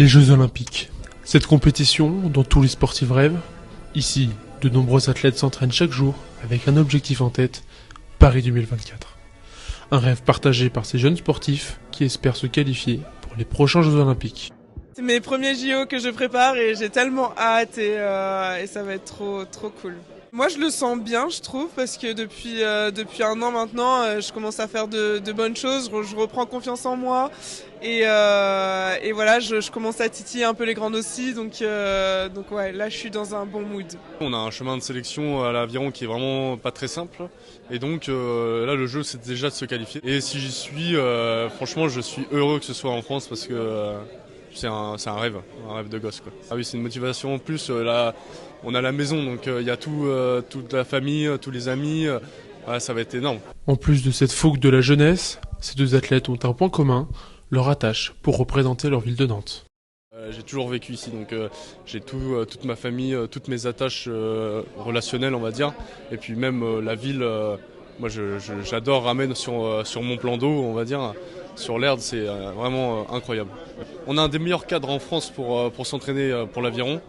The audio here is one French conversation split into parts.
Les Jeux Olympiques. Cette compétition dont tous les sportifs rêvent. Ici, de nombreux athlètes s'entraînent chaque jour avec un objectif en tête, Paris 2024. Un rêve partagé par ces jeunes sportifs qui espèrent se qualifier pour les prochains Jeux Olympiques. C'est mes premiers JO que je prépare et j'ai tellement hâte et ça va être trop cool. Moi je le sens bien je trouve parce que depuis un an maintenant je commence à faire de bonnes choses, je reprends confiance en moi et voilà je commence à titiller un peu les grandes aussi donc ouais là je suis dans un bon mood. On a un chemin de sélection à l'aviron qui est vraiment pas très simple et donc là le jeu c'est déjà de se qualifier et si j'y suis franchement je suis heureux que ce soit en France parce que c'est un rêve de gosse quoi. Ah oui c'est une motivation en plus là. On a la maison, donc il y a toute la famille, tous les amis, ça va être énorme. En plus de cette fougue de la jeunesse, ces deux athlètes ont un point commun, leur attache pour représenter leur ville de Nantes. J'ai toujours vécu ici, donc j'ai toute ma famille, toutes mes attaches relationnelles, on va dire. Et puis même la ville, moi j'adore ramener sur mon plan d'eau, on va dire. Sur l'Erdre, c'est vraiment incroyable. On a un des meilleurs cadres en France pour s'entraîner pour l'aviron.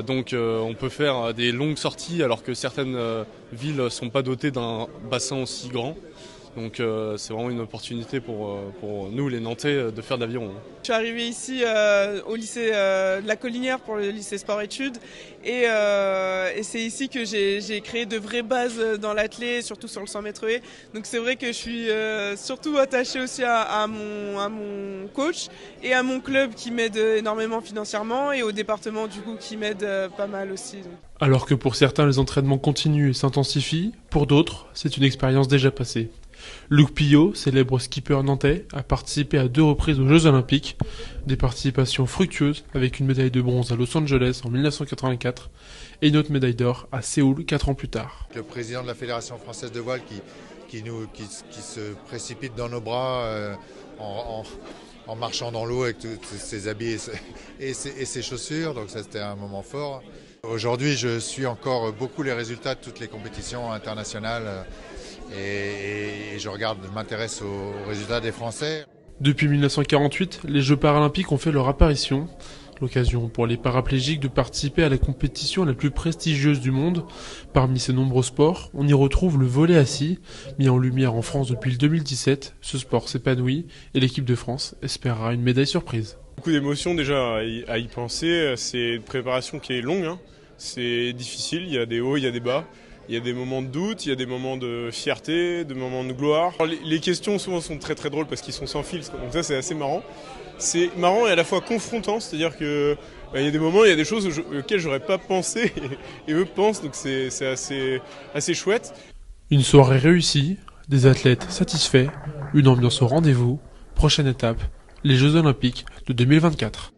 Donc on peut faire des longues sorties alors que certaines villes ne sont pas dotées d'un bassin aussi grand. Donc c'est vraiment une opportunité pour nous les Nantais de faire de l'aviron. Je suis arrivé ici au lycée de la Collinière pour le lycée sport-études et c'est ici que j'ai créé de vraies bases dans l'athlé, surtout sur le 100 mètres haies. Donc c'est vrai que je suis surtout attaché aussi à mon coach et à mon club qui m'aide énormément financièrement et au département du coup qui m'aide pas mal aussi. Alors que pour certains les entraînements continuent et s'intensifient, pour d'autres c'est une expérience déjà passée. Luc Pillot, célèbre skipper nantais, a participé à 2 reprises aux Jeux Olympiques, des participations fructueuses avec une médaille de bronze à Los Angeles en 1984 et une autre médaille d'or à Séoul 4 ans plus tard. Le président de la Fédération française de voile qui se précipite dans nos bras en marchant dans l'eau avec tous ses habits et ses chaussures, donc ça c'était un moment fort. Aujourd'hui je suis encore beaucoup les résultats de toutes les compétitions internationales. Et je m'intéresse aux résultats des Français. Depuis 1948, les Jeux paralympiques ont fait leur apparition. L'occasion pour les paraplégiques de participer à la compétition la plus prestigieuse du monde. Parmi ces nombreux sports, on y retrouve le volley assis, mis en lumière en France depuis le 2017. Ce sport s'épanouit et l'équipe de France espérera une médaille surprise. Beaucoup d'émotions déjà à y penser. C'est une préparation qui est longue, hein. C'est difficile, il y a des hauts, il y a des bas. Il y a des moments de doute, il y a des moments de fierté, des moments de gloire. Les questions souvent sont très très drôles parce qu'ils sont sans filtre, donc ça c'est assez marrant. C'est marrant et à la fois confrontant, c'est-à-dire que il y a des moments, il y a des choses auxquelles j'aurais pas pensé et eux pensent, donc c'est assez chouette. Une soirée réussie, des athlètes satisfaits, une ambiance au rendez-vous. Prochaine étape, les Jeux Olympiques de 2024.